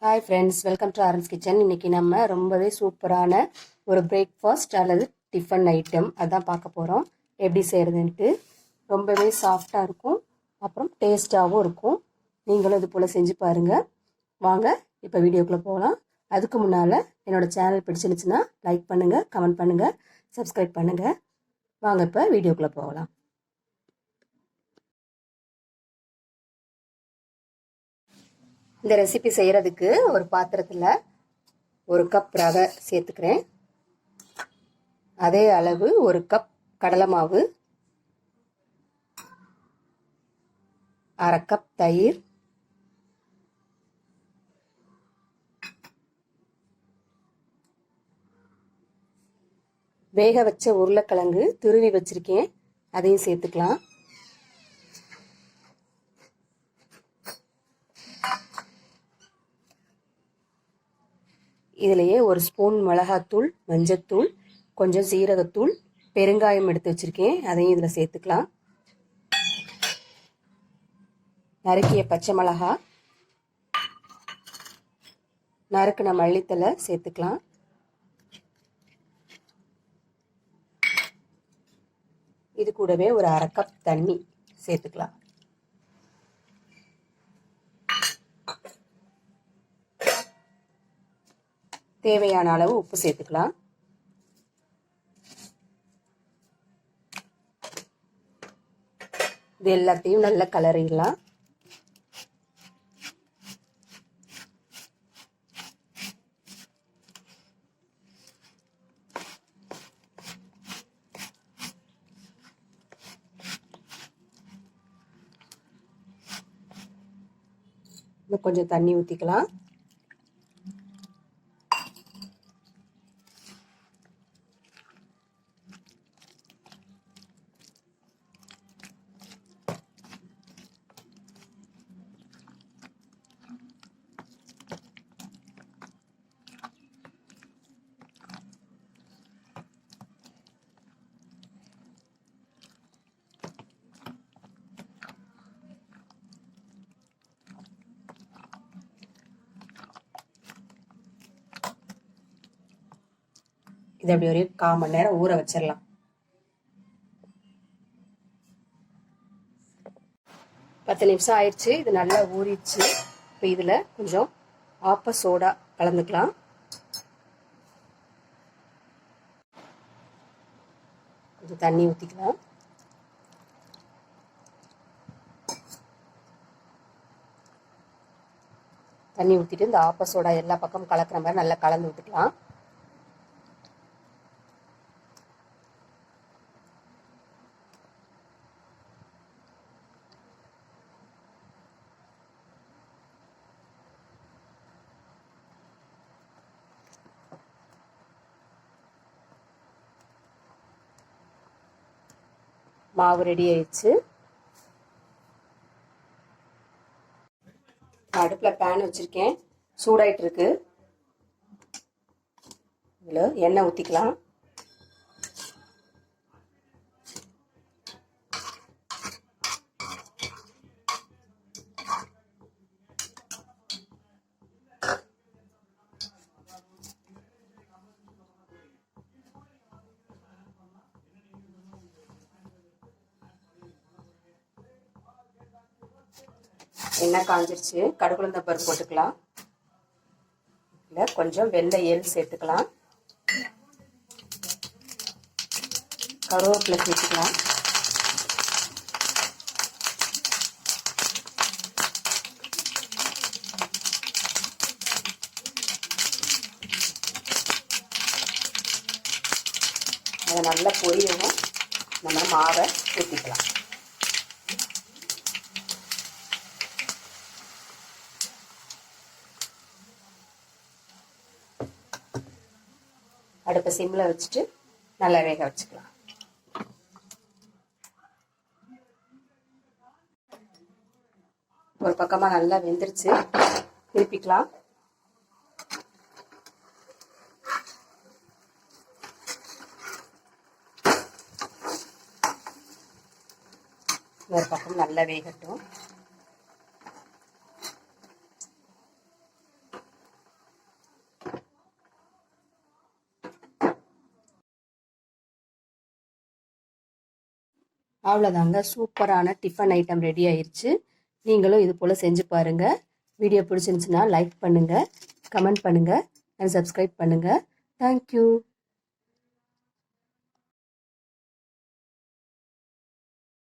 Hi friends, welcome to Aaron's kitchen. இன்றைக்கி நம்ம ரொம்பவே சூப்பரான ஒரு பிரேக்ஃபாஸ்ட் அல்லது டிஃபன் ஐட்டம் அதான் பார்க்க போகிறோம். எப்படி செய்கிறதுன்ட்டு ரொம்பவே சாஃப்டாக இருக்கும், அப்புறம் டேஸ்ட்டாகவும் இருக்கும். நீங்களும் இது போல் செஞ்சு பாருங்கள். வாங்க இப்போ வீடியோக்குள்ளே போகலாம். அதுக்கு முன்னால் என்னோடய சேனல் பிடிச்சிருந்துச்சுன்னா லைக் பண்ணுங்கள், கமெண்ட் பண்ணுங்கள், சப்ஸ்கிரைப் பண்ணுங்கள். வாங்க இப்போ வீடியோக்குள்ளே போகலாம். இந்த ரெசிபி செய்கிறதுக்கு ஒரு பாத்திரத்தில் 1 கப் ரவை சேர்த்துக்கிறேன். அதே அளவு 1 கப் கடலை மாவு, 1/2 கப் தயிர், வேக வச்ச உருளைக்கிழங்கு துருவி வச்சிருக்கேன், அதையும் சேர்த்துக்கலாம். இதிலேயே 1 ஸ்பூன் மிளகாத்தூள், மஞ்சத்தூள், கொஞ்சம் சீரகத்தூள், பெருங்காயம் எடுத்து வச்சுருக்கேன், அதையும் இதில் சேர்த்துக்கலாம். நறுக்கிய பச்சை மிளகா, நறுக்கின மல்லித்தலை சேர்த்துக்கலாம். இது கூடவே ஒரு 1/2 கப் தண்ணி சேர்த்துக்கலாம். தேவையான அளவு உப்பு சேர்த்துக்கலாம். இது எல்லாத்தையும் நல்லா கலரிடலாம். இன்னும் கொஞ்சம் தண்ணி ஊற்றிக்கலாம். இதை அப்படி ஒரு 1/4 மணி நேரம் ஊற வச்சிடலாம். பத்து நிமிஷம் ஆயிடுச்சு. இது நல்லா ஊறிடுச்சு. இப்போ இதில் கொஞ்சம் ஆப்ப சோடா கலந்துக்கலாம். கொஞ்சம் தண்ணி ஊற்றிக்கலாம். தண்ணி ஊற்றிட்டு இந்த ஆப்ப சோடா எல்லா பக்கமும் கலக்கிற மாதிரி நல்லா கலந்து விட்டுக்கலாம். மாவு ரெடி ஆயிடுச்சு. அடுப்பில் பேன் வச்சுருக்கேன், சூடாயிட்டு இருக்கு. இதில் எண்ணெய் ஊற்றிக்கலாம். எண்ணெய் காஞ்சிருச்சு. கடுகுளுந்த பருப்பு போட்டுக்கலாம். இல்லை கொஞ்சம் வெள்ளை எள் சேர்த்துக்கலாம். கருவேப்பிலை சேர்த்துக்கலாம். அதை நல்லா பொரியணும். நம்ம மாவை ஊற்றிக்கலாம். அடுப்பை சிம்மில் வச்சுட்டு நல்லா வேக வச்சுக்கலாம். ஒரு பக்கமாக நல்லா வெந்துருச்சு, திருப்பிக்கலாம். ஒரு பக்கம் நல்லா வேகட்டும். அவ்வளோதாங்க, சூப்பரான டிஃபன் ஐட்டம் ரெடி ஆயிடுச்சு. நீங்களும் இது போல் செஞ்சு பாருங்கள். வீடியோ பிடிச்சிருந்துச்சுன்னா லைக் பண்ணுங்கள், கமெண்ட் பண்ணுங்கள் அண்ட் சப்ஸ்கிரைப் பண்ணுங்கள். தேங்க்யூ.